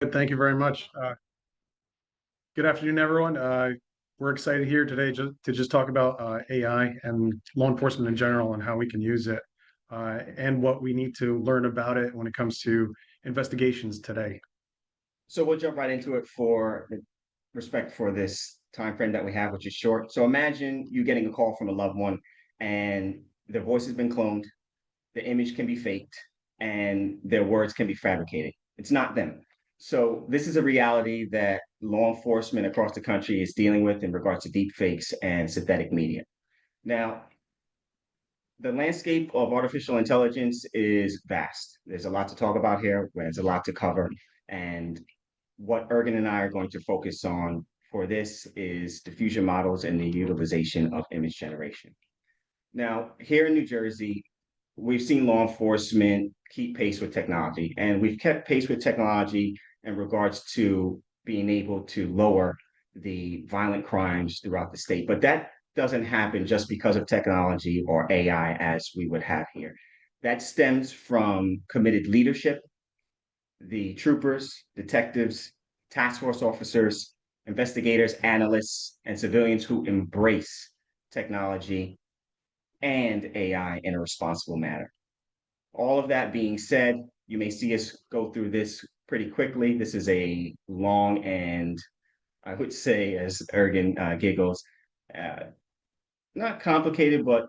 Thank you very much. Good afternoon, everyone. We're excited here today to just talk about AI and law enforcement in general and how we can use it and what we need to learn about it when it comes to investigations today. So we'll jump right into it for the respect for this time frame that we have, which is short. So imagine you getting a call from a loved one and their voice has been cloned, the image can be faked, and their words can be fabricated. It's not them. So this is a reality that law enforcement across the country is dealing with in regards to deep fakes and synthetic media. Now, the landscape of artificial intelligence is vast. There's a lot to talk about here. There's a lot to cover. And what Ergen and I are going to focus on for this is diffusion models and the utilization of image generation. Now, here in New Jersey, we've seen law enforcement keep pace with technology, and we've kept pace with technology in regards to being able to lower the violent crimes throughout the state. But that doesn't happen just because of technology or AI as we would have here. That stems from committed leadership, the troopers, detectives, task force officers, investigators, analysts, and civilians who embrace technology and AI in a responsible manner. All of that being said, you may see us go through this pretty quickly. This is a long and I would say, as Ergen giggles, uh, not complicated, but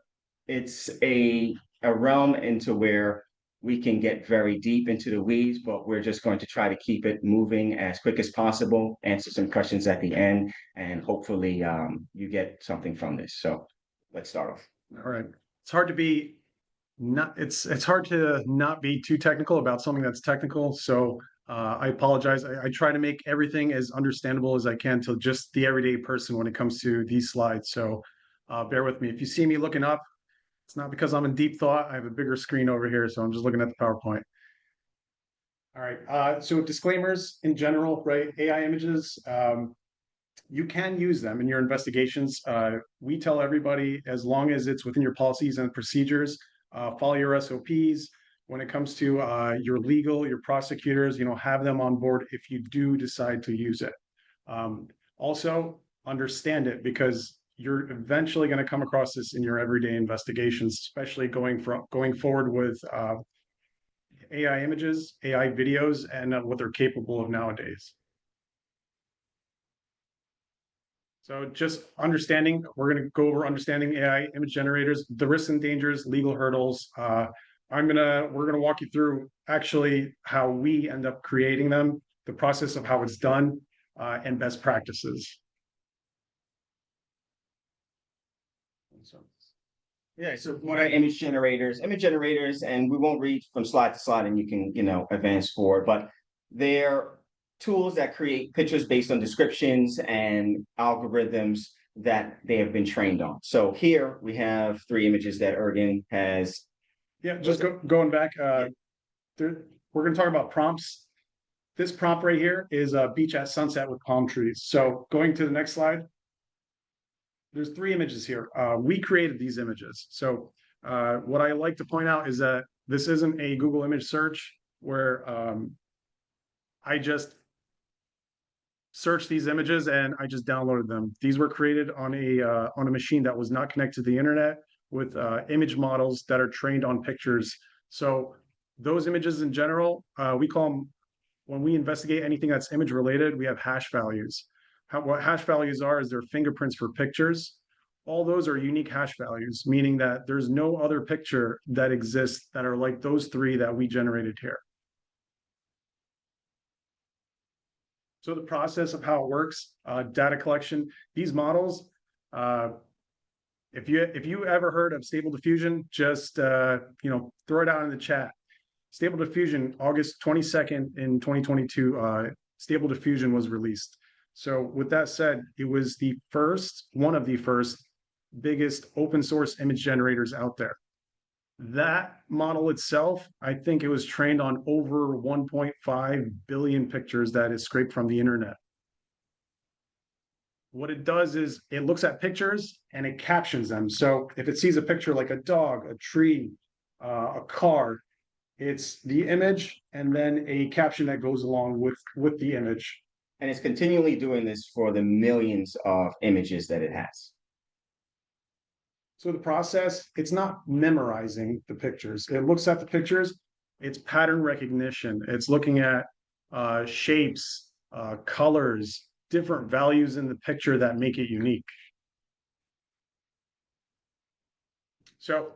it's a realm into where we can get very deep into the weeds, but we're just going to try to keep it moving as quick as possible, answer some questions at the end, and hopefully you get something from this. So let's start off. All right. It's hard to be not it's hard to not be too technical about something that's technical. So I apologize. I try to make everything as understandable as I can to just the everyday person when it comes to these slides. So bear with me. If you see me looking up, it's not because I'm in deep thought. I have a bigger screen over here, so I'm just looking at the PowerPoint. All right. So disclaimers in general, right? AI images, you can use them in your investigations. We tell everybody, as long as it's within your policies and procedures, follow your SOPs. When it comes to your legal, your prosecutors, have them on board if you do decide to use it. Also, understand it because you're eventually going to come across this in your everyday investigations, especially going forward with AI images, AI videos, and what they're capable of nowadays. So just understanding, we're going to go over understanding AI image generators, the risks and dangers, legal hurdles. We're gonna walk you through actually how we end up creating them, the process of how it's done, and best practices. So, Yeah, so what are image generators? Image generators, and we won't read from slide to slide, and you can, advance forward, but they're tools that create pictures based on descriptions and algorithms that they have been trained on. So here we have three images that Ergen has. yeah, just going back, we're going to talk about prompts. This prompt right here is a beach at sunset with palm trees. So going to the next slide. There's three images here. We created these images. So what I like to point out is that this isn't a Google image search where I just searched these images and I just downloaded them. These were created on a machine that was not connected to the internet with image models that are trained on pictures. So those images in general, we call them, when we investigate anything that's image related, we have hash values. What hash values are is they're fingerprints for pictures. All those are unique hash values, meaning that there's no other picture that exists that are like those three that we generated here. So the process of how it works, data collection, these models, uh, if you ever heard of Stable Diffusion, just throw it out in the chat. Stable Diffusion, August 22nd in 2022, Stable Diffusion was released. So with that said, it was one of the first biggest open source image generators out there. That model itself, I think it was trained on over 1.5 billion pictures that is scraped from the internet. What it does is it looks at pictures and it captions them. So if it sees a picture like a dog, a tree, a car, It's the image and then a caption that goes along with the image. And it's continually doing this for the millions of images that it has. So the process, it's not memorizing the pictures. It looks at the pictures, it's pattern recognition. It's looking at shapes, colors, different values in the picture that make it unique. So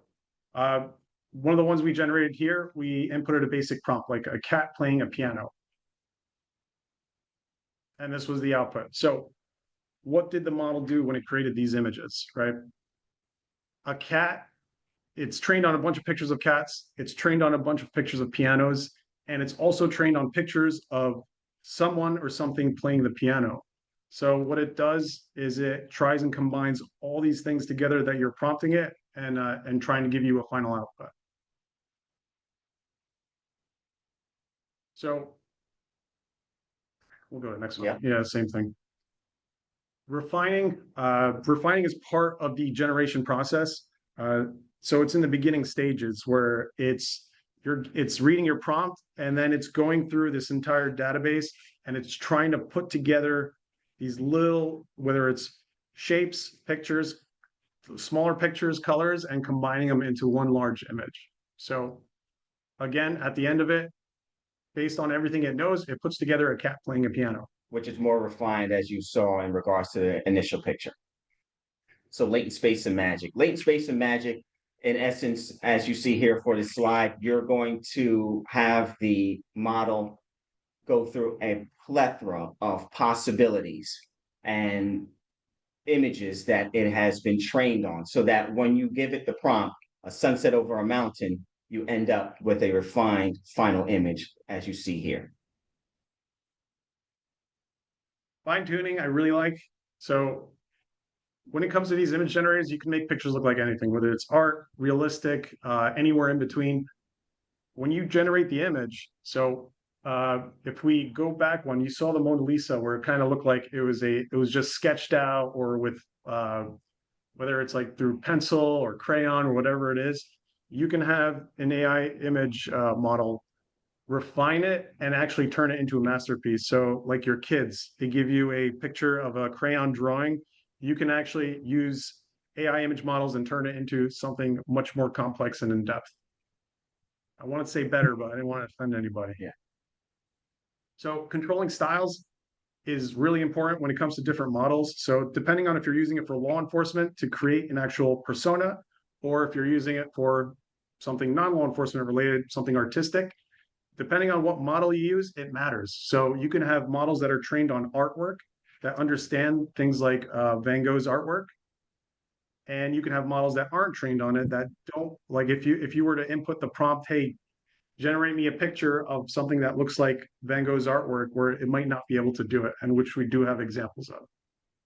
one of the ones we generated here, we inputted a basic prompt, like a cat playing a piano. And this was the output. So what did the model do when it created these images, right? A cat, it's trained on a bunch of pictures of cats, it's trained on a bunch of pictures of pianos, and it's also trained on pictures of someone or something playing the piano. So what it does is it tries and combines all these things together that you're prompting it and trying to give you a final output. So we'll go to the next one. Yeah, same thing. Refining is part of the generation process. So it's in the beginning stages where it's reading your prompt and then it's going through this entire database and it's trying to put together these little, whether it's shapes, pictures, smaller pictures, colors, and combining them into one large image. So again, at the end of it, based on everything it knows, it puts together a cat playing a piano. Which is more refined, as you saw in regards to the initial picture. So latent space and magic. Latent space and magic, in essence, as you see here for this slide, you're going to have the model go through a plethora of possibilities and images that it has been trained on, so that when you give it the prompt, a sunset over a mountain, you end up with a refined final image, as you see here. Fine tuning, I really like. So when it comes to these image generators, you can make pictures look like anything, whether it's art, realistic, anywhere in between. When you generate the image, so if we go back one, you saw the Mona Lisa where it kind of looked like it was just sketched out, or with whether it's like through pencil or crayon or whatever it is, you can have an AI image model refine it and actually turn it into a masterpiece. So like your kids, they give you a picture of a crayon drawing, you can actually use AI image models and turn it into something much more complex and in depth. I want to say better, but I didn't want to offend anybody. Yeah. So controlling styles is really important when it comes to different models. So depending on if you're using it for law enforcement to create an actual persona, or if you're using it for something non-law enforcement related, something artistic, depending on what model you use, it matters. So you can have models that are trained on artwork that understand things like Van Gogh's artwork. And you can have models that aren't trained on it that don't, like if you were to input the prompt, hey, generate me a picture of something that looks like Van Gogh's artwork, where it might not be able to do it, and which we do have examples of.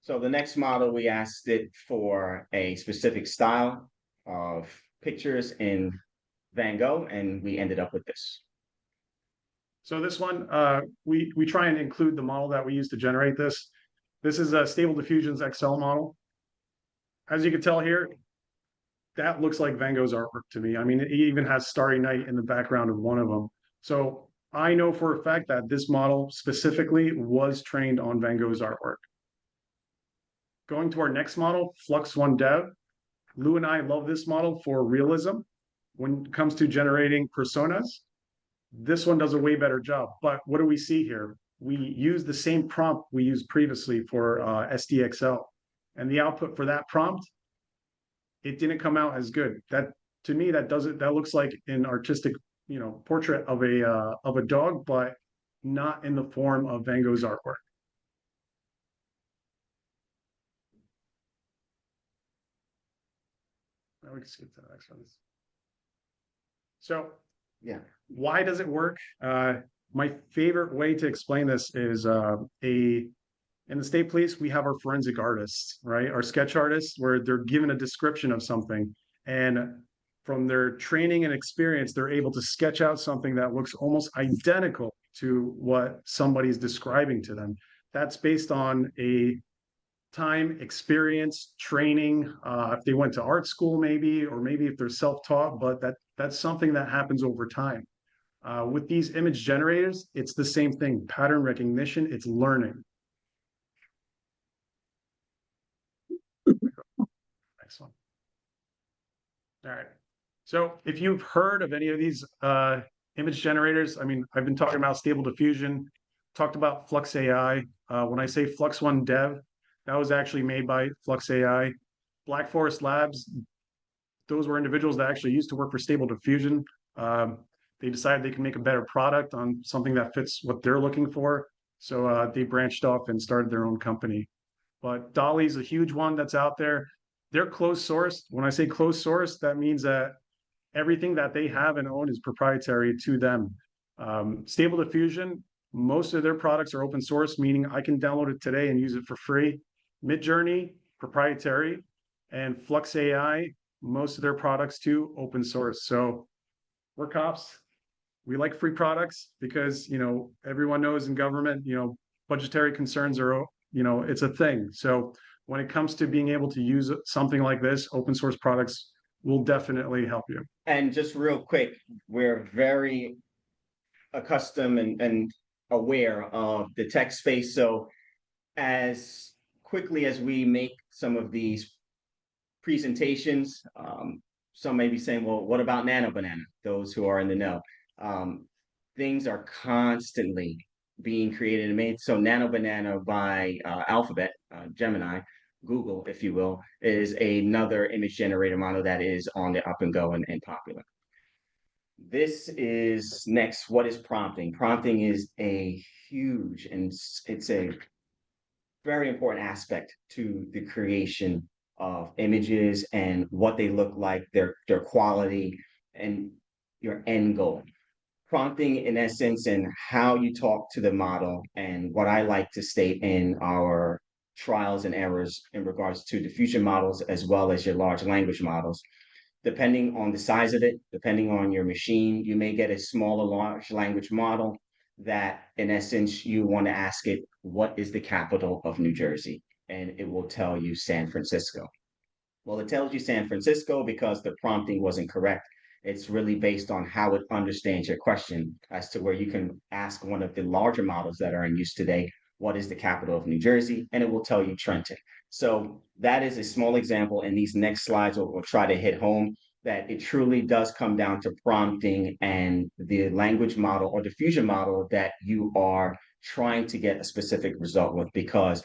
So the next model, we asked it for a specific style of pictures in Van Gogh, and we ended up with this. So this one, we try and include the model that we use to generate this. This is a Stable Diffusion's Excel model. As you can tell here, that looks like Van Gogh's artwork to me. I mean, it even has Starry Night in the background of one of them. So I know for a fact that this model specifically was trained on Van Gogh's artwork. Going to our next model, Flux One Dev. Lou and I love this model for realism. When it comes to generating personas, this one does a way better job. But what do we see here? We use the same prompt we used previously for SDXL. And the output for that prompt, it didn't come out as good. That, to me, that looks like an artistic, portrait of a dog, but not in the form of Van Gogh's artwork. Now we can skip to the next one. So, yeah, why does it work? My favorite way to explain this is in the state police, we have our forensic artists, right? Our sketch artists, where they're given a description of something, and from their training and experience, they're able to sketch out something that looks almost identical to what somebody's describing to them. That's based on a time, experience, training, if they went to art school maybe, or maybe if they're self-taught, but that's something that happens over time. With these image generators, it's the same thing, pattern recognition, it's learning. Next one. All right. So if you've heard of any of these image generators, I mean, I've been talking about Stable Diffusion, talked about Flux AI. When I say Flux One Dev, that was actually made by Flux AI. Black Forest Labs, those were individuals that actually used to work for Stable Diffusion. They decided they can make a better product on something that fits what they're looking for. So they branched off and started their own company. But Dolly's a huge one that's out there. They're closed sourced. When I say closed source, that means that everything that they have and own is proprietary to them. Stable Diffusion, most of their products are open source, meaning I can download it today and use it for free. Midjourney, proprietary, and Flux AI, most of their products too, open source. So we're cops. We like free products because, you know, everyone knows in government, you know, budgetary concerns are, you know, it's a thing. So when it comes to being able to use something like this, open source products will definitely help you. And just real quick, we're very accustomed and aware of the tech space. So as quickly as we make some of these presentations, some may be saying, well, what about Nano Banana? Those who are in the know. Things are constantly being created and made. So Nano Banana by Alphabet, Gemini, Google, if you will, is another image generator model that is on the up and go and popular. This is next. What is prompting? Prompting is a huge and it's a very important aspect to the creation of images and what they look like, their quality, and your end goal. Prompting, in essence, and how you talk to the model, and what I like to state in our trials and errors in regards to diffusion models as well as your large language models. Depending on the size of it, depending on your machine, you may get a smaller large language model that, in essence, you want to ask it, what is the capital of New Jersey? And it will tell you San Francisco. Well, it tells you San Francisco because the prompting wasn't correct. It's really based on how it understands your question as to where you can ask one of the larger models that are in use today, what is the capital of New Jersey? And it will tell you Trenton. So that is a small example, and these next slides will try to hit home that it truly does come down to prompting and the language model or diffusion model that you are trying to get a specific result with, because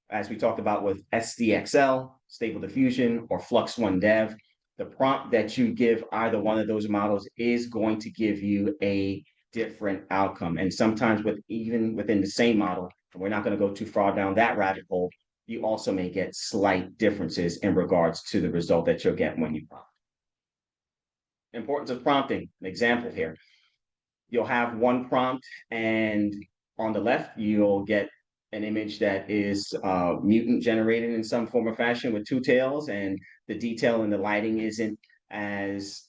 as we talked about with SDXL, Stable Diffusion, or Flux One Dev, the prompt that you give either one of those models is going to give you a different outcome. And sometimes even within the same model, and we're not going to go too far down that rabbit hole, you also may get slight differences in regards to the result that you'll get when you prompt. Importance of prompting, an example here. You'll have one prompt, and on the left, you'll get an image that is mutant generated in some form or fashion with two tails, and the detail and the lighting isn't as,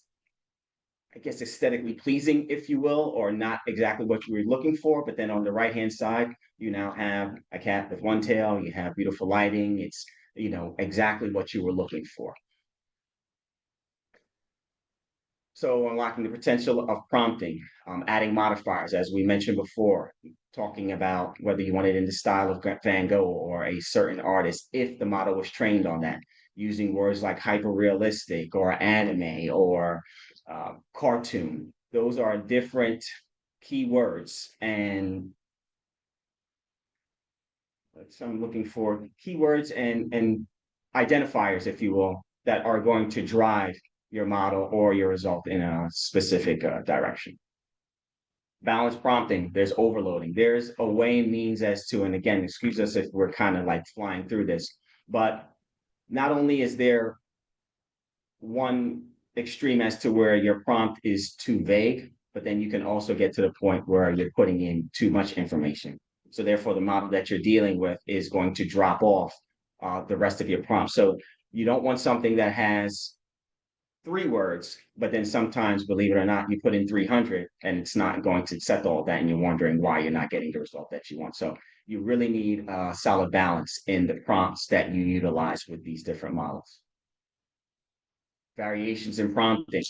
I guess, aesthetically pleasing, if you will, or not exactly what you were looking for. But then on the right-hand side, you now have a cat with one tail, you have beautiful lighting, it's, you know, exactly what you were looking for. So unlocking the potential of prompting, adding modifiers, as we mentioned before, talking about whether you want it in the style of Van Gogh or a certain artist, if the model was trained on that, using words like hyper-realistic or anime or cartoon. Those are different keywords, and I'm looking for keywords and identifiers, if you will, that are going to drive your model or your result in a specific direction. Balanced prompting, there's overloading. There's a way and means as to, and again, excuse us if we're kind of like flying through this, but not only is there one extreme as to where your prompt is too vague, but then you can also get to the point where you're putting in too much information. So therefore, the model that you're dealing with is going to drop off the rest of your prompt. So you don't want something that has 3 words, but then sometimes, believe it or not, you put in 300 and it's not going to set all that, and you're wondering why you're not getting the result that you want. So you really need a solid balance in the prompts that you utilize with these different models. Variations in prompting.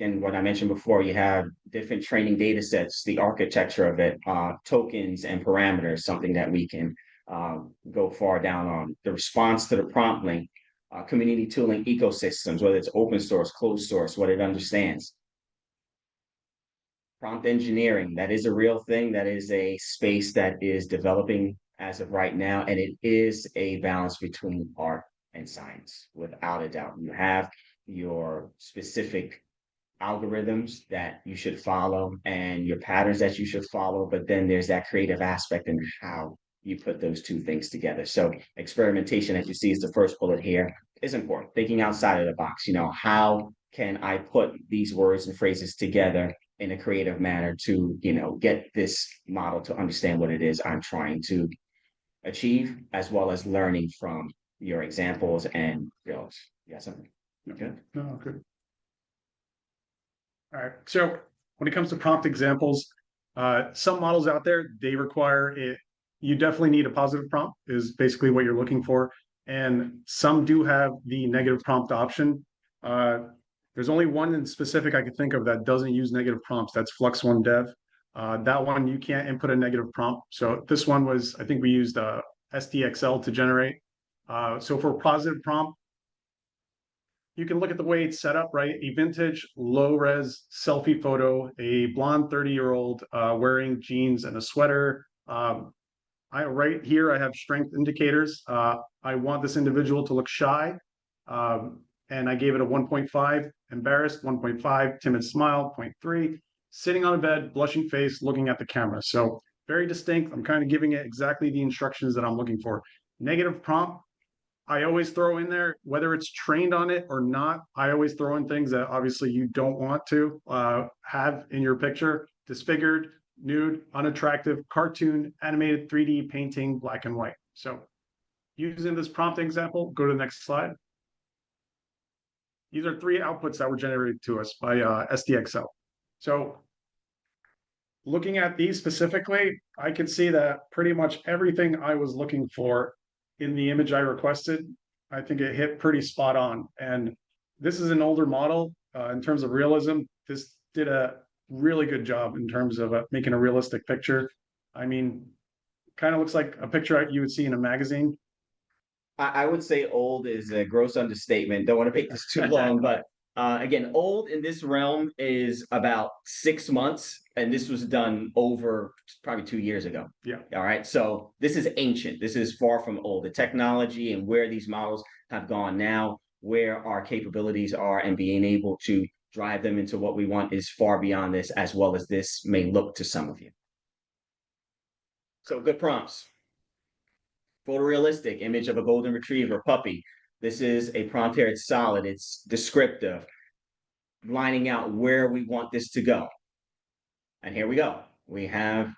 and what I mentioned before, you have different training data sets, the architecture of it, tokens and parameters, something that we can go far down on. The response to the prompt link, community tooling ecosystems, whether it's open source, closed source, what it understands. Prompt engineering, that is a real thing. That is a space that is developing as of right now, and it is a balance between art and science, without a doubt. You have your specific algorithms that you should follow and your patterns that you should follow, but then there's that creative aspect and how you put those two things together. So experimentation, as you see, is the first bullet here, is important. Thinking outside of the box, how can I put these words and phrases together in a creative manner to, get this model to understand what it is I'm trying to achieve, as well as learning from your examples and drills. Yeah, something. Good. No, good. All right. So when it comes to prompt examples, some models out there, they require it. You definitely need a positive prompt is basically what you're looking for. And some do have the negative prompt option. There's only one in specific I could think of that doesn't use negative prompts. That's Flux One Dev. That one, you can't input a negative prompt. So this one was, I think we used SDXL to generate. So for a positive prompt, you can look at the way it's set up, right? A vintage low res selfie photo, a blonde 30-year-old wearing jeans and a sweater. Right here, I have strength indicators. I want this individual to look shy. And I gave it a 1.5, embarrassed, 1.5, timid smile, 0.3, sitting on a bed, blushing face, looking at the camera. So very distinct. I'm kind of giving it exactly the instructions that I'm looking for. Negative prompt, I always throw in there, whether it's trained on it or not, I always throw in things that obviously you don't want to have in your picture. Disfigured, nude, unattractive, cartoon, animated, 3D, painting, black and white. So using this prompt example, go to the next slide. These are three outputs that were generated to us by SDXL. So looking at these specifically, I can see that pretty much everything I was looking for in the image I requested, I think it hit pretty spot on. And this is an older model in terms of realism. This did a really good job in terms of making a realistic picture. I mean, kind of looks like a picture you would see in a magazine. I would say old is a gross understatement. Don't want to make this too long, but again, old in this realm is about 6 months, and this was done over probably 2 years ago. Yeah. All right. So this is ancient. This is far from old. The technology and where these models have gone now, where our capabilities are, and being able to drive them into what we want is far beyond this, as well as this may look to some of you. So good prompts. Photorealistic image of a golden retriever puppy. This is a prompt here. It's solid. It's descriptive, lining out where we want this to go. And here we go. We have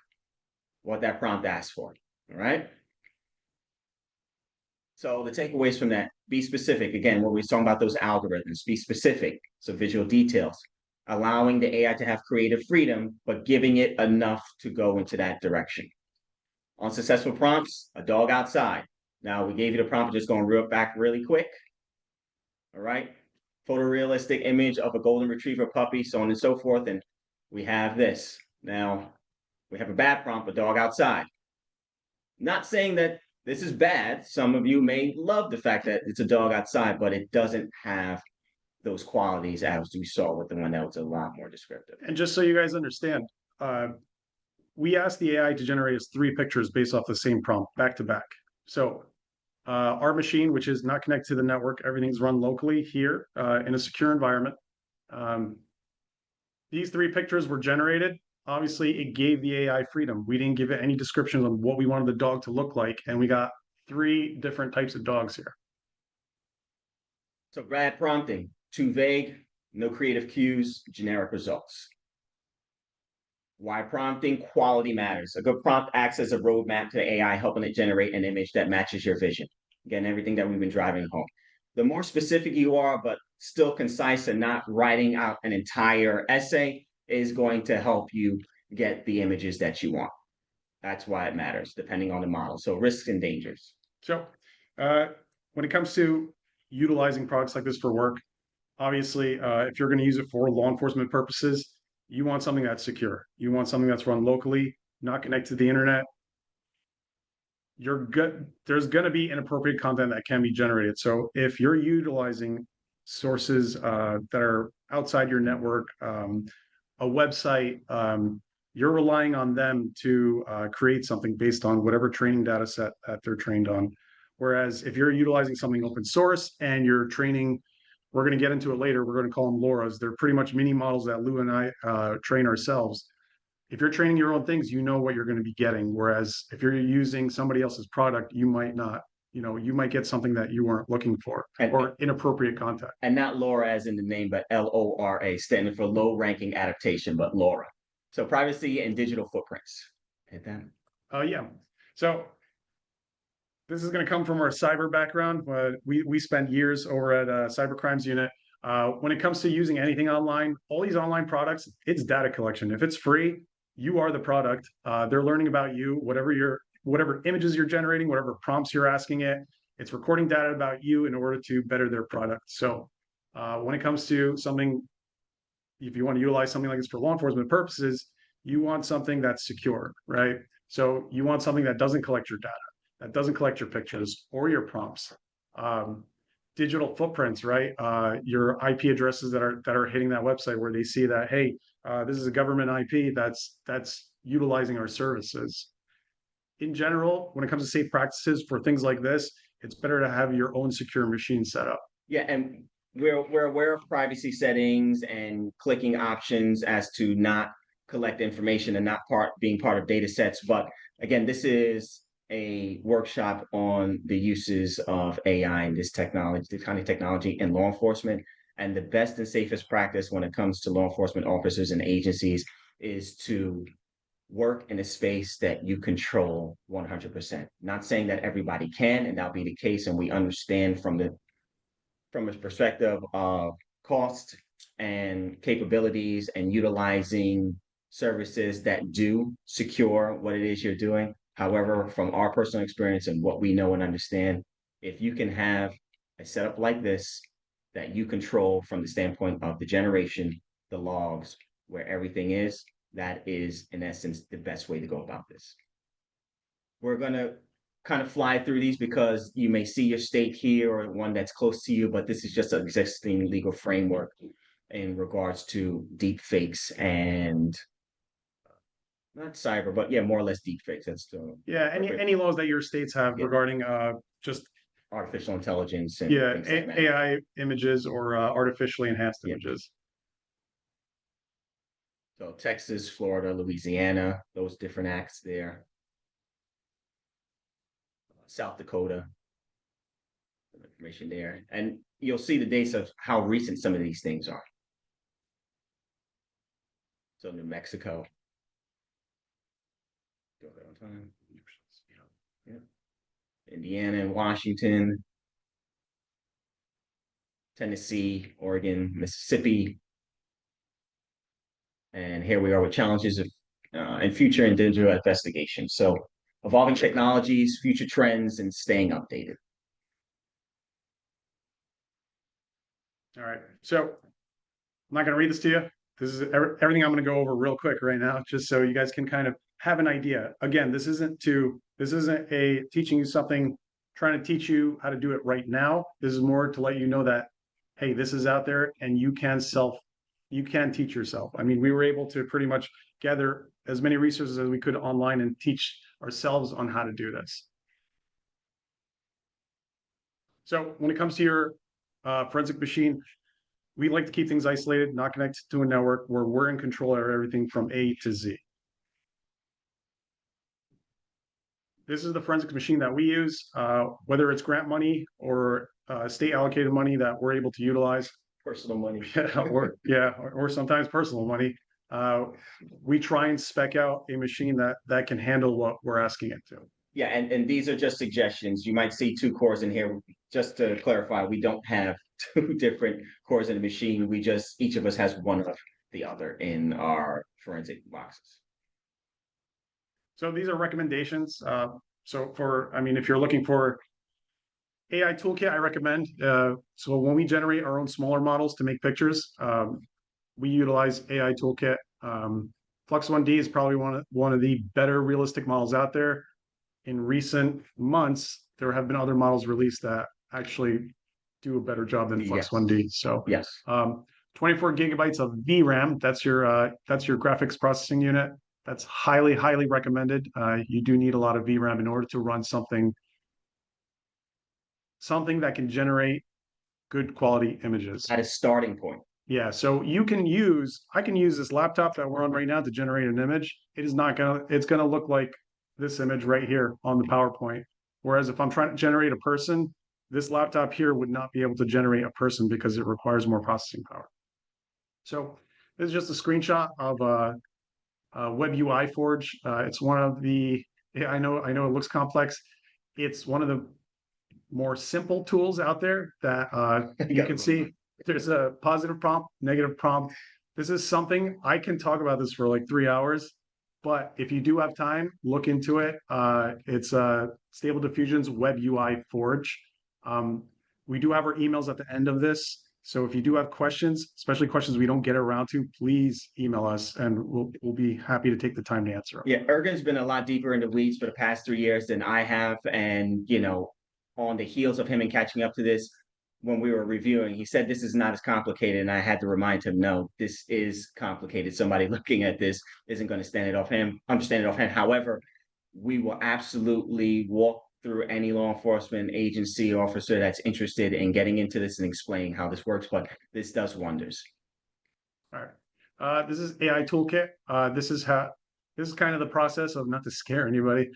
what that prompt asks for. All right. So the takeaways from that, be specific. Again, when we're talking about those algorithms, be specific. So visual details, allowing the AI to have creative freedom, but giving it enough to go into that direction. On successful prompts, a dog outside. Now we gave you the prompt, just going real back really quick. All right. Photorealistic image of a golden retriever puppy, so on and so forth. And we have this. Now we have a bad prompt, a dog outside. Not saying that this is bad. Some of you may love the fact that it's a dog outside, but it doesn't have those qualities as we saw with the one that was a lot more descriptive. And just so you guys understand, we asked the AI to generate us 3 pictures based off the same prompt back to back. So our machine, which is not connected to the network, everything's run locally here in a secure environment. These 3 pictures were generated. Obviously, it gave the AI freedom. We didn't give it any descriptions on what we wanted the dog to look like, and we got 3 different types of dogs here. So bad prompting, too vague, no creative cues, generic results. Why prompting? Quality matters. A good prompt acts as a roadmap to the AI, helping it generate an image that matches your vision. Again, everything that we've been driving home. The more specific you are, but still concise and not writing out an entire essay, is going to help you get the images that you want. That's why it matters, depending on the model. So risks and dangers. So when it comes to utilizing products like this for work, Obviously, if you're going to use it for law enforcement purposes, you want something that's secure. You want something that's run locally, not connected to the internet. You're good. There's going to be inappropriate content that can be generated. So if you're utilizing sources that are outside your network, a website, you're relying on them to create something based on whatever training data set that they're trained on. Whereas if you're utilizing something open source and you're training, we're going to get into it later. We're going to call them LoRa's. They're pretty much mini models that Lou and I train ourselves. If you're training your own things, you know what you're going to be getting. Whereas if you're using somebody else's product, you might not. You might get something that you weren't looking for or inappropriate content. And not LoRa as in the name, but LORA, standing for low ranking adaptation, but LoRa. So privacy and digital footprints. Hit that. Yeah. So this is going to come from our cyber background. We spent years over at Cyber Crimes Unit. When it comes to using anything online, all these online products, it's data collection. If it's free, you are the product. They're learning about you, whatever images you're generating, whatever prompts you're asking it. It's recording data about you in order to better their product. So when it comes to something, if you want to utilize something like this for law enforcement purposes, you want something that's secure, right? So you want something that doesn't collect your data, that doesn't collect your pictures or your prompts. Digital footprints, right? Your IP addresses that are hitting that website where they see that, hey, this is a government IP that's utilizing our services. In general, when it comes to safe practices for things like this, it's better to have your own secure machine set up. Yeah, and we're aware of privacy settings and clicking options as to not collect information and not being part of data sets. But again, this is a workshop on the uses of AI and this kind of technology in law enforcement. And the best and safest practice when it comes to law enforcement officers and agencies is to work in a space that you control 100%. Not saying that everybody can, and that'll be the case. And we understand from a perspective of cost and capabilities and utilizing services that do secure what it is you're doing. However, from our personal experience and what we know and understand, if you can have a setup like this that you control from the standpoint of the generation, the logs, where everything is, that is in essence the best way to go about this. We're going to kind of fly through these because you may see your state here or one that's close to you, but this is just an existing legal framework in regards to deep fakes and not cyber, but yeah, more or less deep fakes. That's the any laws that your states have regarding just artificial intelligence and AI images or artificially enhanced images. So Texas, Florida, Louisiana, those different acts there. South Dakota, some information there. And you'll see the dates of how recent some of these things are. So New Mexico. Yeah. Indiana and Washington, Tennessee, Oregon, Mississippi. And here we are with challenges of and future and digital investigation. So evolving technologies, future trends, and staying updated. All right. So I'm not going to read this to you. This is everything I'm going to go over real quick right now, just so you guys can kind of have an idea. Again, this isn't a teaching you something, trying to teach you how to do it right now. This is more to let you know that, hey, this is out there and you can teach yourself. I mean, we were able to pretty much gather as many resources as we could online and teach ourselves on how to do this. So when it comes to your forensic machine, we like to keep things isolated, not connected to a network where we're in control of everything from A to Z. This is the forensic machine that we use, whether it's grant money or state allocated money that we're able to utilize. Personal money. or sometimes personal money. We try and spec out a machine that can handle what we're asking it to. Yeah, and these are just suggestions. You might see two cores in here. Just to clarify, we don't have two different cores in the machine. Each of us has one of the other in our forensic boxes. So these are recommendations. If you're looking for AI toolkit I recommend. So when we generate our own smaller models to make pictures, we utilize AI toolkit. Flux 1D is probably one of the better realistic models out there. In recent months, there have been other models released that actually do a better job than Flux Yes. 1D. So Yes. 24 gigabytes of VRAM. That's your graphics processing unit. That's highly, highly recommended. You do need a lot of VRAM in order to run something that can generate good quality images. At a starting point. Yeah, so I can use this laptop that we're on right now to generate an image. It's gonna look like this image right here on the PowerPoint. Whereas if I'm trying to generate a person, this laptop here would not be able to generate a person because it requires more processing power. So this is just a screenshot of Web UI Forge. It's one of the, I know it looks complex. It's one of the more simple tools out there that you can see. There's a positive prompt, negative prompt. This is something I can talk about this for like 3 hours, but if you do have time, look into it. It's Stable Diffusion's Web UI Forge. We do have our emails at the end of this. So if you do have questions, especially questions we don't get around to, please email us and we'll be happy to take the time to answer them. Yeah, Ergen's been a lot deeper in the weeds for the past 3 years than I have. And, on the heels of him and catching up to this, when we were reviewing, he said this is not as complicated. And I had to remind him, no, this is complicated. Somebody looking at this isn't going to understand it offhand. However, we will absolutely walk through any law enforcement agency officer that's interested in getting into this and explaining how this works, but this does wonders. All right. This is AI Toolkit. This is kind of the process of, not to scare anybody,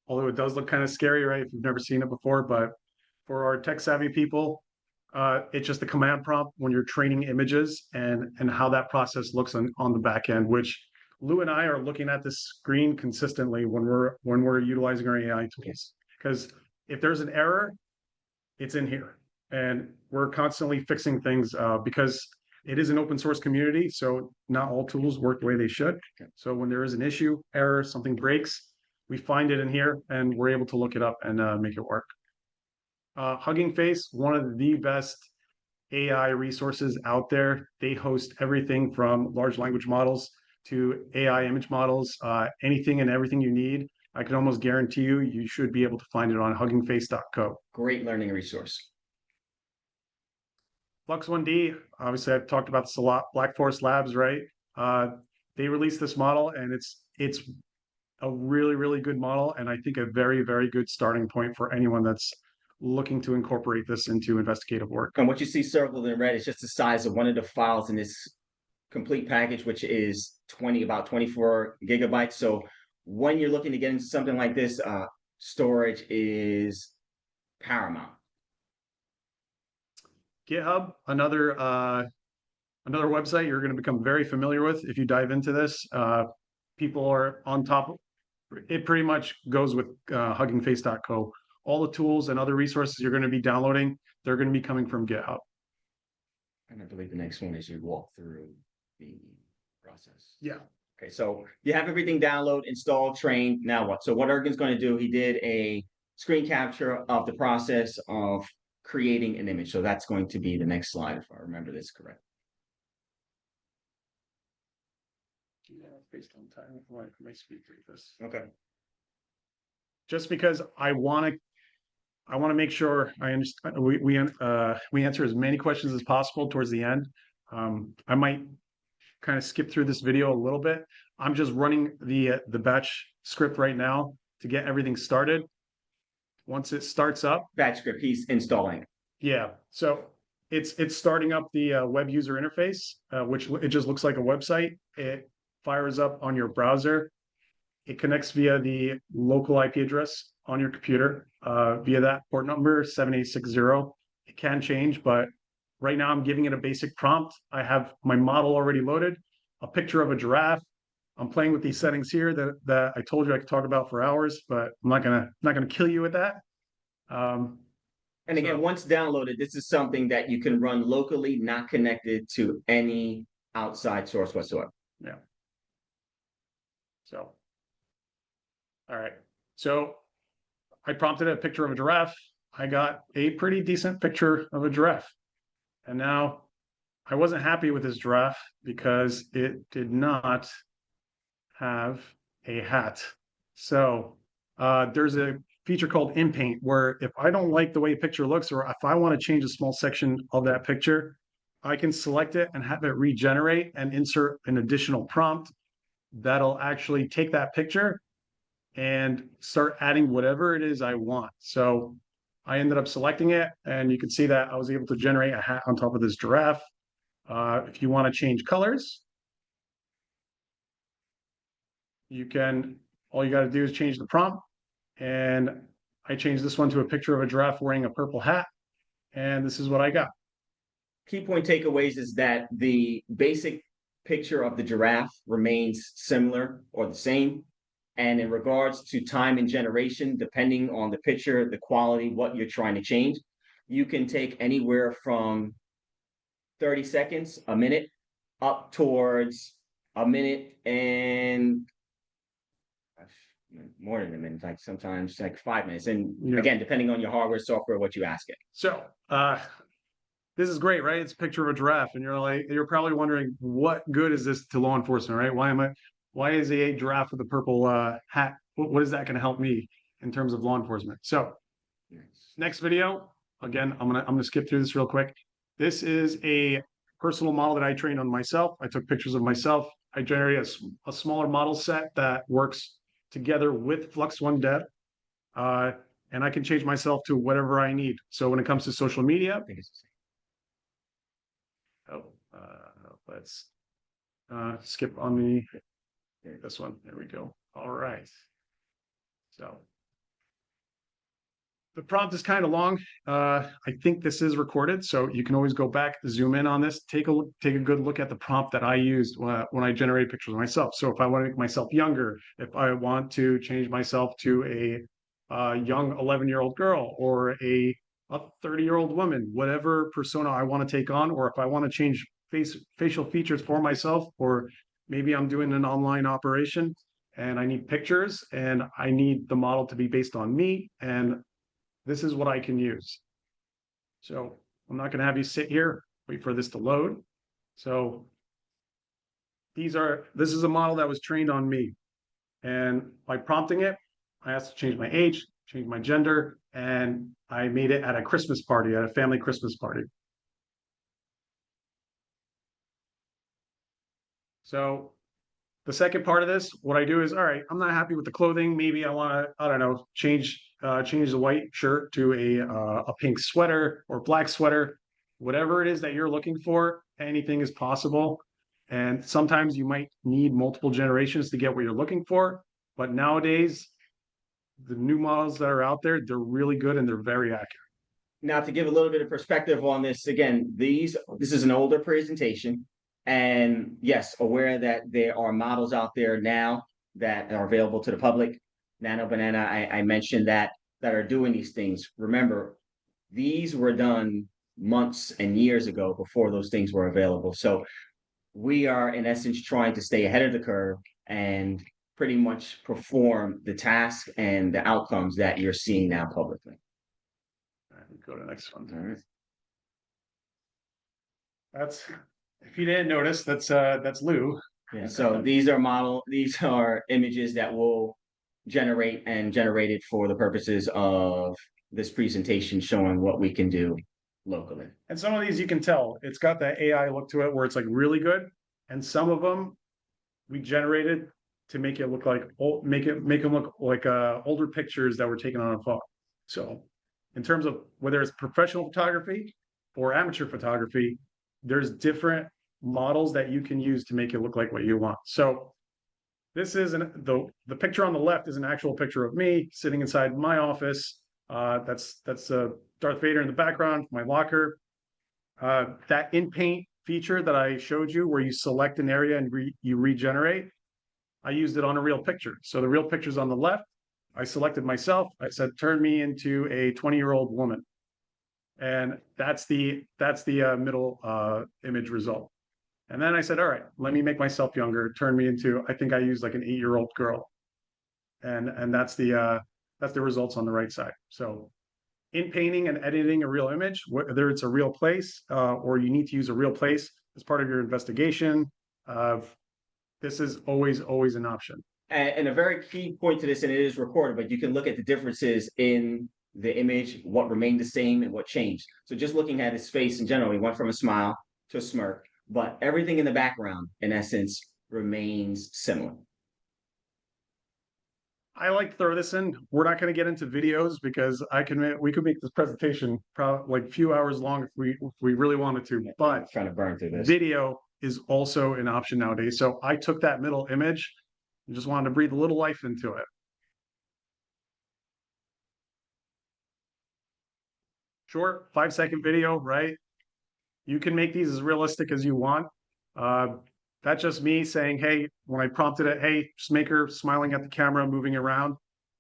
although it does look kind of scary, right? If you've never seen it before, but for our tech savvy people, it's just the command prompt when you're training images and how that process looks on the back end, which Lou and I are looking at this screen consistently when we're utilizing our AI tools. Because if there's an error, it's in here. And we're constantly fixing things because it is an open source community, so not all tools work the way they should. So when there is an issue, error, something breaks, we find it in here and we're able to look it up and make it work. Hugging Face, one of the best AI resources out there. They host everything from large language models to AI image models, anything and everything you need. I can almost guarantee you should be able to find it on huggingface.co. Great learning resource. Flux 1D, obviously I've talked about this a lot. Black Forest Labs, right? They released this model and it's a really, really good model. And I think a very, very good starting point for anyone that's looking to incorporate this into investigative work. And what you see circled in red is just the size of one of the files in this complete package, which is about 24 gigabytes. So when you're looking to get into something like this, storage is paramount. GitHub, another website you're going to become very familiar with if you dive into this. People are on top of it. Pretty much goes with huggingface.co. All the tools and other resources you're going to be downloading, they're going to be coming from GitHub. And I believe the next one is you walk through the process. Yeah. Okay, so you have everything download, install, train. Now what? So what Ergen's going to do, he did a screen capture of the process of creating an image. So that's going to be the next slide, if I remember this correct. Yeah, based on time, my speed through this. Okay. Just because I want to make sure I understand, we answer as many questions as possible towards the end. I might kind of skip through this video a little bit. I'm just running the batch script right now to get everything started. Once it starts up, Batch script, he's installing. Yeah, so it's starting up the web user interface, which it just looks like a website. It fires up on your browser. It connects via the local IP address on your computer via that port number 7860. It can change, but right now I'm giving it a basic prompt. I have my model already loaded, a picture of a giraffe. I'm playing with these settings here that I told you I could talk about for hours, but I'm not gonna kill you with that. And again, once downloaded, this is something that you can run locally, not connected to any outside source whatsoever. Yeah. So, all right. So I prompted a picture of a giraffe. I got a pretty decent picture of a giraffe. And now I wasn't happy with this giraffe because it did not have a hat. So there's a feature called InPaint where if I don't like the way a picture looks, or if I want to change a small section of that picture, I can select it and have it regenerate and insert an additional prompt that'll actually take that picture and start adding whatever it is I want. So I ended up selecting it, and you can see that I was able to generate a hat on top of this giraffe. If you want to change colors, you can, all you got to do is change the prompt. And I changed this one to a picture of a giraffe wearing a purple hat. And this is what I got. Key point takeaways is that the basic picture of the giraffe remains similar or the same. And in regards to time and generation, depending on the picture, the quality, what you're trying to change, you can take anywhere from 30 seconds, a minute, up towards a minute and more than a minute, like sometimes like 5 minutes. And Yeah. again, depending on your hardware, software, what you ask it. So this is great, right? It's a picture of a giraffe, and you're probably wondering, what good is this to law enforcement, right? Why is a giraffe with a purple hat? What is that going to help me in terms of law enforcement? So next video, again, I'm gonna skip through this real quick. This is a personal model that I trained on myself. I took pictures of myself. I generated a smaller model set that works together with Flux One Dev. And I can change myself to whatever I need. So when it comes to social media, let's skip on this one. There we go. All right. So the prompt is kind of long. I think this is recorded, so you can always go back, zoom in on this, take a good look at the prompt that I used when I generated pictures of myself. So if I want to make myself younger, if I want to change myself to a young 11-year-old girl or a 30-year-old woman, whatever persona I want to take on, or if I want to change facial features for myself, or maybe I'm doing an online operation and I need pictures and I need the model to be based on me, and this is what I can use. So I'm not going to have you sit here, wait for this to load. So this is a model that was trained on me. And by prompting it, I asked to change my age, change my gender, and I made it at a Christmas party, at a family Christmas party. So the second part of this, what I do is, all right, I'm not happy with the clothing. Maybe I want to, I don't know, change the white shirt to a pink sweater or black sweater. Whatever it is that you're looking for, anything is possible. And sometimes you might need multiple generations to get what you're looking for. But nowadays, the new models that are out there, they're really good and they're very accurate. Now, to give a little bit of perspective on this, again, this is an older presentation. And yes, aware that there are models out there now that are available to the public. Nano Banana, I mentioned that are doing these things. Remember, these were done months and years ago before those things were available. So we are, in essence, trying to stay ahead of the curve and pretty much perform the task and the outcomes that you're seeing now publicly. All right, go to the next one. All right. That's, if you didn't notice, that's Lou. Yeah, so these are images that will generate and generated for the purposes of this presentation showing what we can do locally. And some of these you can tell it's got that AI look to it where it's like really good. And some of them we generated to make it look like make them look like older pictures that were taken on a phone. So in terms of whether it's professional photography or amateur photography, there's different models that you can use to make it look like what you want. So this is the picture on the left is an actual picture of me sitting inside my office. That's Darth Vader in the background, my locker. That InPaint feature that I showed you where you select an area and you regenerate, I used it on a real picture. So the real picture's on the left. I selected myself. I said, turn me into a 20-year-old woman. And that's the middle image result. And then I said, all right, let me make myself younger, turn me into, I think I used like an 8-year-old girl. And that's the results on the right side. So in painting and editing a real image, whether it's a real place or you need to use a real place as part of your investigation, this is always an option. And a very key point to this, and it is recorded, but you can look at the differences in the image, what remained the same and what changed. So just looking at his face in general, he went from a smile to a smirk, but everything in the background, in essence, remains similar. I like to throw this in. We're not going to get into videos because we could make this presentation probably like a few hours long if we really wanted to. But I'm trying to burn through this. Video is also an option nowadays. So I took that middle image and just wanted to breathe a little life into it. Short 5-second video, right? You can make these as realistic as you want. That's just me saying, hey, when I prompted it, hey, just make her smiling at the camera, moving around.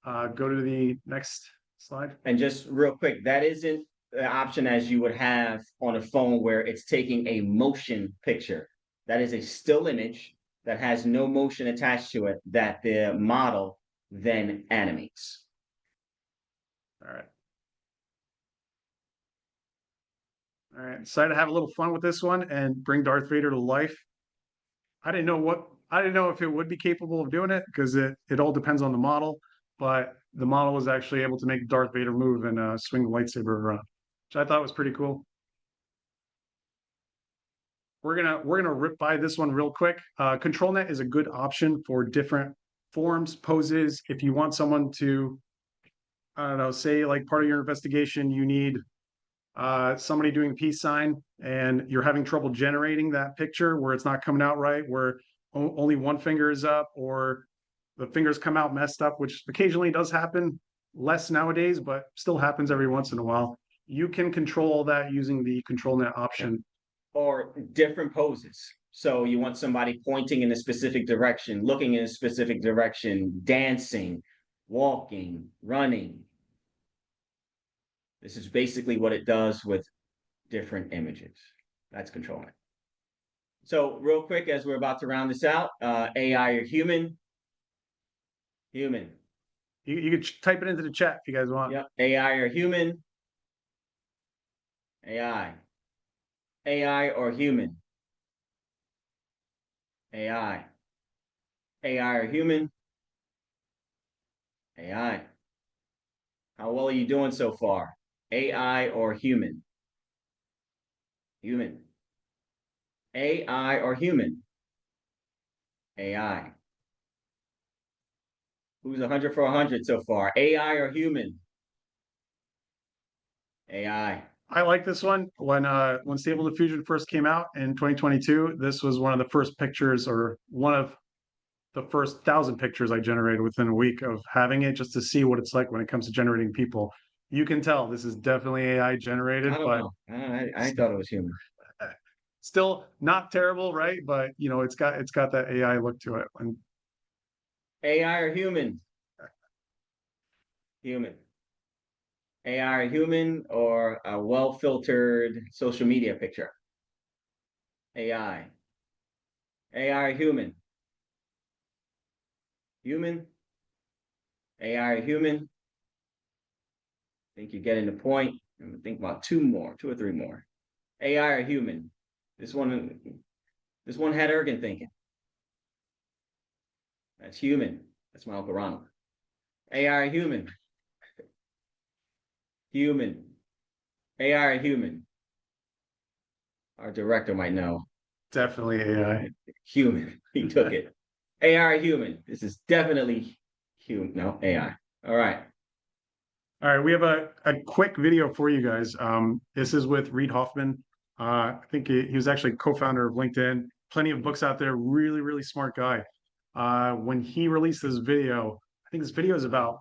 Go to the next slide. And just real quick, that isn't the option as you would have on a phone where it's taking a motion picture. That is a still image that has no motion attached to it that the model then animates. All right. All right, decided to have a little fun with this one and bring Darth Vader to life. I didn't know if it would be capable of doing it because it all depends on the model, but the model was actually able to make Darth Vader move and swing the lightsaber around, which I thought was pretty cool. We're gonna rip by this one real quick. ControlNet is a good option for different forms, poses. If you want someone to, I don't know, say like part of your investigation, you need somebody doing peace sign and you're having trouble generating that picture where it's not coming out right, where only one finger is up or the fingers come out messed up, which occasionally does happen, less nowadays, but still happens every once in a while. You can control that using the ControlNet option. Or different poses. So you want somebody pointing in a specific direction, looking in a specific direction, dancing, walking, running. This is basically what it does with different images. That's ControlNet. So real quick, as we're about to round this out, AI or human? Human. You could type it into the chat if you guys want. Yep. AI or human? AI. AI or human? AI. AI or human? AI. How well are you doing so far? AI or human? Human. AI or human? AI. Who's 100 for 100 so far? AI or human? AI. I like this one. When Stable Diffusion first came out in 2022, this was one of the first pictures or one of the first 1,000 pictures I generated within a week of having it just to see what it's like when it comes to generating people. You can tell this is definitely AI generated, I don't but know. I thought it was human. still not terrible, right? But you know, it's got that AI look to it. And AI or human? Human. AI or human or a well-filtered social media picture? AI. AI or human? Human? AI or human? I think you're getting the point. I'm gonna think about two or three more. AI or human? This one had Ergen thinking. That's human. That's my Uncle Ronald. AI or human? Human. AI or human? Our director might know. definitely AI. Human. He took it. AI or human? This is definitely human. No, AI. All right. All right, we have a quick video for you guys. This is with Reid Hoffman. I think he was actually co-founder of LinkedIn. Plenty of books out there. Really smart guy. When he released this video, I think this video is about.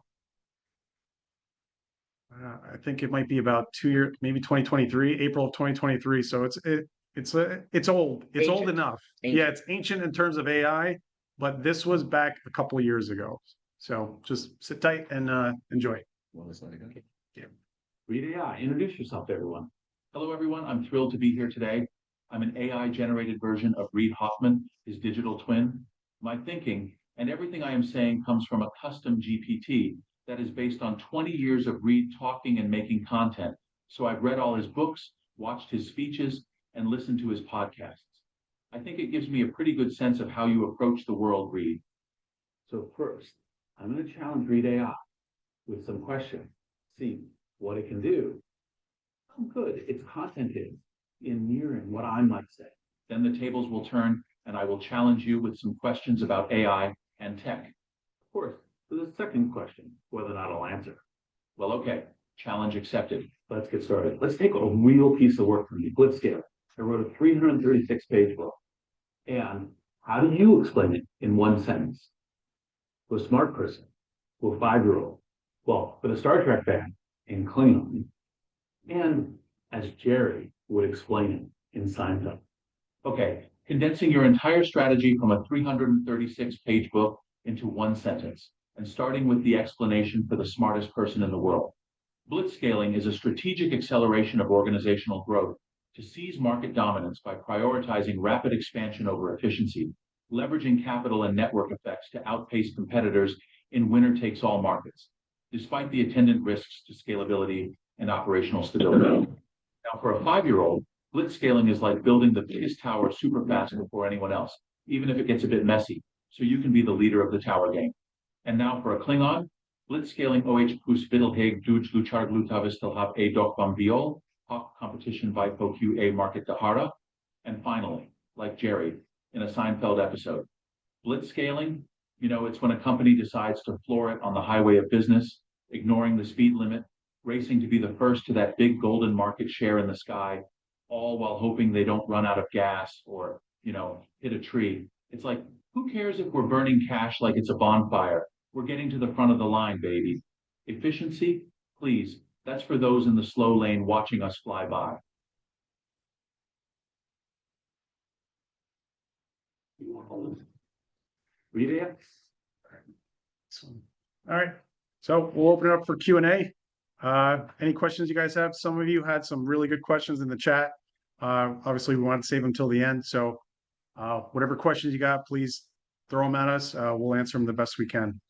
I think it might be about 2 years, maybe 2023, April of 2023. So it's old. It's old Ancient. enough. Ancient. Yeah, it's ancient in terms of AI, but this was back a couple of years ago. So just sit tight and enjoy. Well, let's let it go. Reid AI, introduce yourself to everyone. Hello, everyone. I'm thrilled to be here today. I'm an AI-generated version of Reid Hoffman, his digital twin. My thinking and everything I am saying comes from a custom GPT that is based on 20 years of Reed talking and making content. So I've read all his books, watched his speeches, and listened to his podcasts. I think it gives me a pretty good sense of how you approach the world, Reed. So first, I'm going to challenge Read AI with some questions, see what it can do, how good its content is in mirroring what I might say. Then the tables will turn and I will challenge you with some questions about AI and tech. Of course, for the second question, whether or not I'll answer. Well, okay, challenge accepted. Let's get started. Let's take a real piece of work from me, Blitzscaler. I wrote a 336-page book. And how do you explain it in one sentence? To a smart person, to a 5-year-old, well, for the Star Trek fan, in Klingon, and as Jerry would explain it in Seinfeld. Okay, condensing your entire strategy from a 336-page book into one sentence, and starting with the explanation for the smartest person in the world. Blitzscaling is a strategic acceleration of organizational growth to seize market dominance by prioritizing rapid expansion over efficiency, leveraging capital and network effects to outpace competitors in winner-takes-all markets, despite the attendant risks to scalability and operational stability. Now, for a 5-year-old, blitzscaling is like building the biggest tower super fast before anyone else, even if it gets a bit messy, so you can be the leader of the tower game. And now for a Klingon, blitzscaling OH plus Vittelheg Duj Luchar Glutavistelhab A Dok Bam Viol, Hawk competition by POQ A Market Dahara. And finally, like Jerry in a Seinfeld episode, blitzscaling, it's when a company decides to floor it on the highway of business, ignoring the speed limit, racing to be the first to that big golden market share in the sky, all while hoping they don't run out of gas or, hit a tree. It's like, who cares if we're burning cash like it's a bonfire? We're getting to the front of the line, baby. Efficiency, please. That's for those in the slow lane watching us fly by. Read AI? All right, so we'll open it up for Q&A. Any questions you guys have? Some of you had some really good questions in the chat. Obviously, we want to save them till the end. So whatever questions you got, please throw them at us. We'll answer them the best we can.